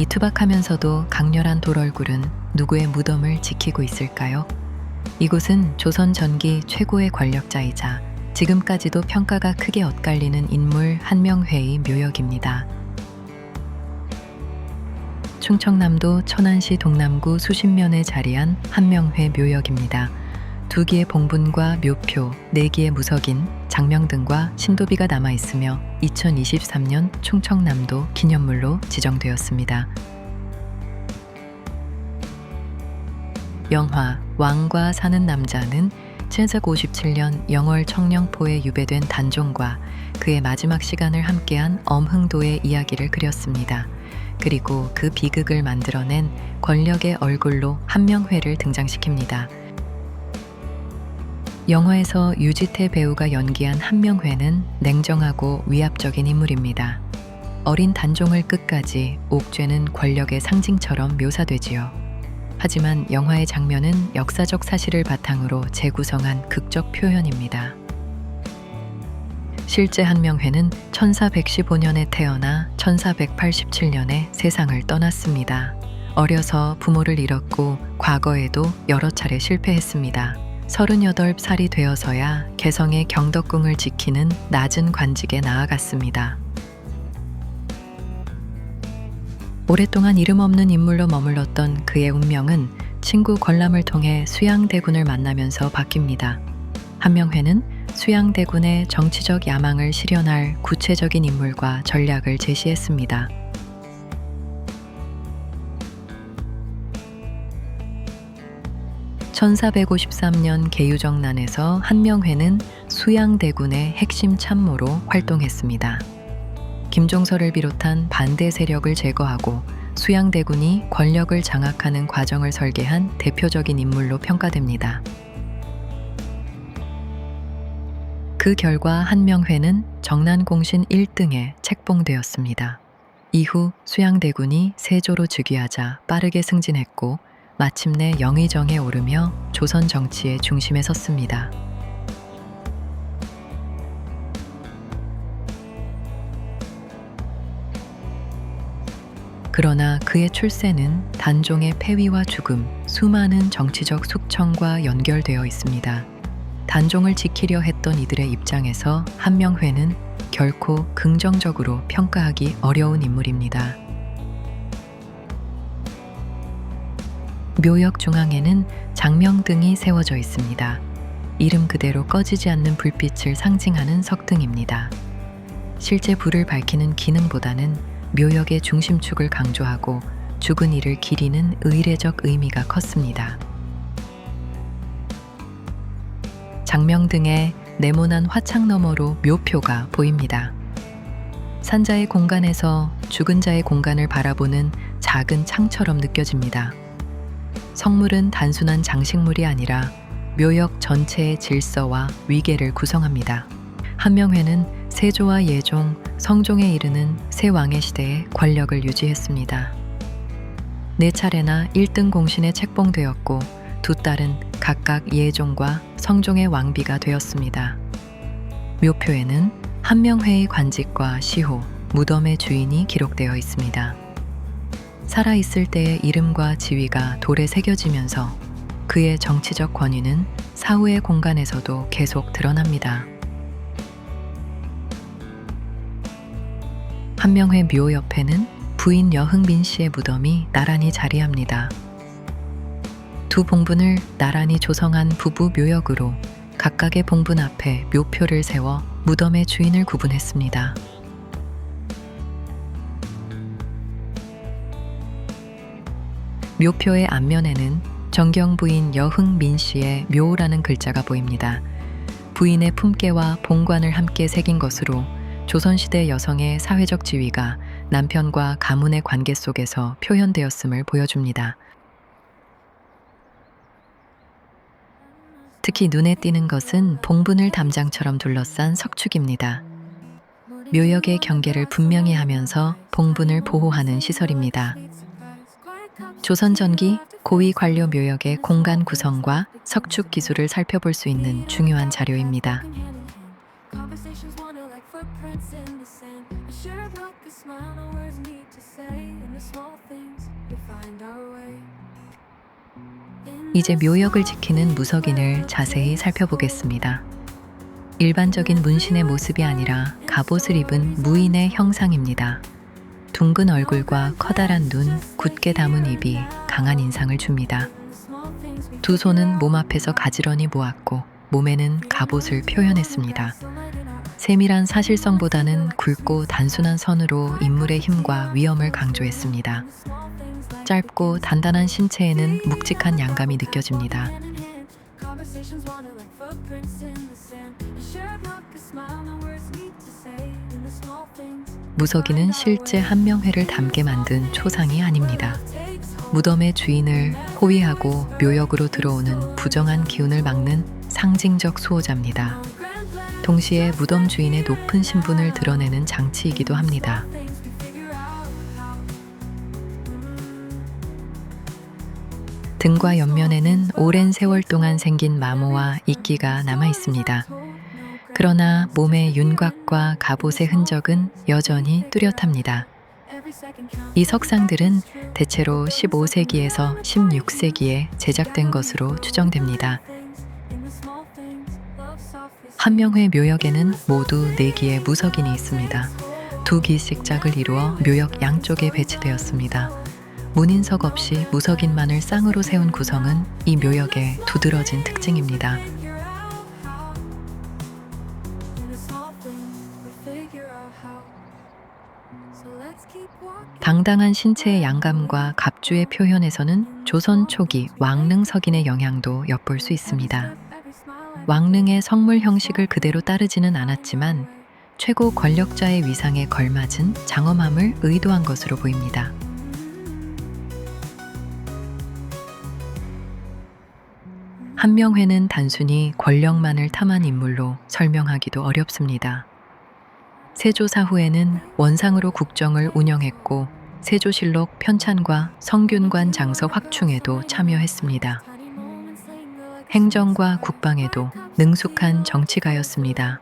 이 투박하면서도 강렬한 돌얼굴은 누구의 무덤을 지키고 있을까요? 이곳은 조선 전기 최고의 권력자이자 지금까지도 평가가 크게 엇갈리는 인물 한명회의 묘역입니다. 충청남도 천안시 동남구 수십면에 자리한 한명회 묘역입니다. 2기의 봉분과 묘표, 4기의 무석인, 장명 등과 신도비가 남아있으며 2023년 충청남도 기념물로 지정되었습니다. 영화 왕과 사는 남자는 757년 영월 청령포에 유배된 단종과 그의 마지막 시간을 함께한 엄흥도의 이야기를 그렸습니다. 그리고 그 비극을 만들어낸 권력의 얼굴로 한명회를 등장시킵니다. 영화에서 유지태 배우가 연기한 한명회는 냉정하고 위압적인 인물입니다. 어린 단종을 끝까지 옥죄는 권력의 상징처럼 묘사되지요. 하지만 영화의 장면은 역사적 사실을 바탕으로 재구성한 극적 표현입니다. 실제 한명회는 1415년에 태어나 1487년에 세상을 떠났습니다. 어려서 부모를 잃었고 과거에도 여러 차례 실패했습니다. 38살이 되어서야 개성의 경덕궁을 지키는 낮은 관직에 나아갔습니다. 오랫동안 이름 없는 인물로 머물렀던 그의 운명은 친구 권람을 통해 수양대군을 만나면서 바뀝니다. 한명회는 수양대군의 정치적 야망을 실현할 구체적인 인물과 전략을 제시했습니다. (1453년) 계유정난에서 한명회는 수양대군의 핵심 참모로 활동했습니다. 김종서를 비롯한 반대 세력을 제거하고 수양대군이 권력을 장악하는 과정을 설계한 대표적인 인물로 평가됩니다. 그 결과 한명회는 정난공신 1등에 책봉되었습니다. 이후 수양대군이 세조로 즉위하자 빠르게 승진했고 마침내 영의정에 오르며 조선 정치의 중심에 섰습니다. 그러나 그의 출세는 단종의 폐위와 죽음, 수많은 정치적 숙청과 연결되어 있습니다. 단종을 지키려 했던 이들의 입장에서 한명회는 결코 긍정적으로 평가하기 어려운 인물입니다. 묘역 중앙에는 장명등이 세워져 있습니다. 이름 그대로 꺼지지 않는 불빛을 상징하는 석등입니다. 실제 불을 밝히는 기능보다는 묘역의 중심축을 강조하고 죽은 이를 기리는 의례적 의미가 컸습니다. 장명등의 네모난 화창 너머로 묘표가 보입니다. 산자의 공간에서 죽은 자의 공간을 바라보는 작은 창처럼 느껴집니다. 성물은 단순한 장식물이 아니라 묘역 전체의 질서와 위계를 구성합니다. 한명회는 세조와 예종, 성종에 이르는 세 왕의 시대에 권력을 유지했습니다. 4차례나 1등 공신에 책봉되었고 두 딸은 각각 예종과 성종의 왕비가 되었습니다. 묘표에는 한명회의 관직과 시호, 무덤의 주인이 기록되어 있습니다. 살아있을 때의 이름과 지위가 돌에 새겨지면서 그의 정치적 권위는 사후의 공간에서도 계속 드러납니다. 한명회 묘 옆에는 부인 여흥민 씨의 무덤이 나란히 자리합니다. 두 봉분을 나란히 조성한 부부 묘역으로 각각의 봉분 앞에 묘표를 세워 무덤의 주인을 구분했습니다. 묘표의 앞면에는 정경 부인 여흥민 씨의 묘라는 글자가 보입니다. 부인의 품계와 봉관을 함께 새긴 것으로 조선시대 여성의 사회적 지위가 남편과 가문의 관계 속에서 표현되었음을 보여줍니다. 특히 눈에 띄는 것은 봉분을 담장처럼 둘러싼 석축입니다. 묘역의 경계를 분명히 하면서 봉분을 보호하는 시설입니다. 조선 전기 고위 관료 묘역의 공간 구성과 석축 기술을 살펴볼 수 있는 중요한 자료입니다. 이제 묘역을 지키는 무석인을 자세히 살펴보겠습니다. 일반적인 문신의 모습이 아니라 갑옷을 입은 무인의 형상입니다. 둥근 얼굴과 커다란 눈, 굳게 담은 입이 강한 인상을 줍니다. 두 손은 몸 앞에서 가지런히 모았고 몸에는 갑옷을 표현했습니다. 세밀한 사실성보다는 굵고 단순한 선으로 인물의 힘과 위엄을 강조했습니다. 짧고 단단한 신체에는 묵직한 양감이 느껴집니다. 무석이는 실제 한명회를 닮게 만든 초상이 아닙니다. 무덤의 주인을 호위하고 묘역으로 들어오는 부정한 기운을 막는 상징적 수호자입니다. 동시에 무덤 주인의 높은 신분을 드러내는 장치이기도 합니다. 등과 옆면에는 오랜 세월 동안 생긴 마모와 이끼가 남아 있습니다. 그러나 몸의 윤곽과 갑옷의 흔적은 여전히 뚜렷합니다. 이 석상들은 대체로 15세기에서 16세기에 제작된 것으로 추정됩니다. 한명회 묘역에는 모두 4기의 무석인이 있습니다. 2기씩 짝을 이루어 묘역 양쪽에 배치되었습니다. 문인석 없이 무석인만을 쌍으로 세운 구성은 이 묘역의 두드러진 특징입니다. 당당한 신체의 양감과 갑주의 표현에서는 조선 초기 왕릉석인의 영향도 엿볼 수 있습니다. 왕릉의 성물 형식을 그대로 따르지는 않았지만 최고 권력자의 위상에 걸맞은 장엄함을 의도한 것으로 보입니다. 한명회는 단순히 권력만을 탐한 인물로 설명하기도 어렵습니다. 세조사후에는 원상으로 국정을 운영했고 세조실록 편찬과 성균관 장서 확충에도 참여했습니다. 행정과 국방에도 능숙한 정치가였습니다.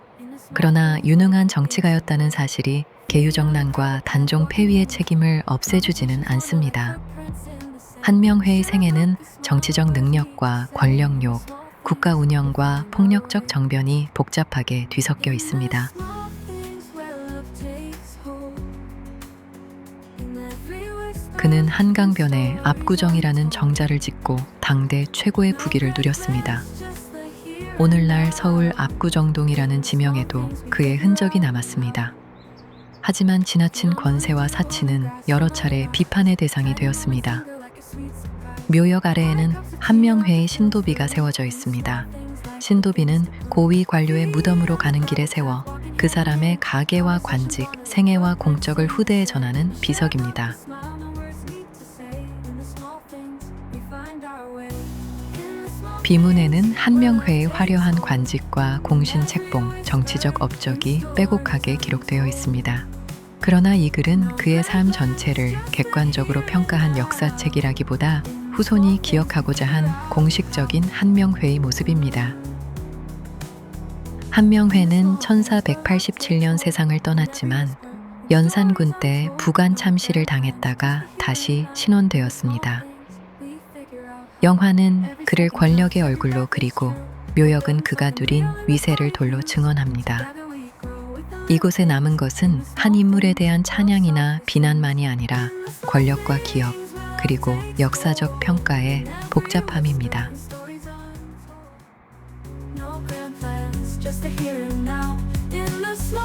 그러나 유능한 정치가였다는 사실이 계유정난과 단종 폐위의 책임을 없애주지는 않습니다. 한명회의 생애는 정치적 능력과 권력욕, 국가 운영과 폭력적 정변이 복잡하게 뒤섞여 있습니다. 그는 한강변에 압구정이라는 정자를 짓고 당대 최고의 부귀를 누렸습니다. 오늘날 서울 압구정동이라는 지명에도 그의 흔적이 남았습니다. 하지만 지나친 권세와 사치는 여러 차례 비판의 대상이 되었습니다. 묘역 아래에는 한명회의 신도비가 세워져 있습니다. 신도비는 고위 관료의 무덤으로 가는 길에 세워 그 사람의 가계와 관직, 생애와 공적을 후대에 전하는 비석입니다. 비문에는 한명회의 화려한 관직과 공신 책봉, 정치적 업적이 빼곡하게 기록되어 있습니다. 그러나 이 글은 그의 삶 전체를 객관적으로 평가한 역사책이라기보다 후손이 기억하고자 한 공식적인 한명회의 모습입니다. 한명회는 1487년 세상을 떠났지만 연산군 때 부관 참시를 당했다가 다시 신원되었습니다. 영화는 그를 권력의 얼굴로 그리고 묘역은 그가 누린 위세를 돌로 증언합니다. 이곳에 남은 것은 한 인물에 대한 찬양이나 비난만이 아니라 권력과 기억, 그리고 역사적 평가의 복잡함입니다. Just to hear it now in the small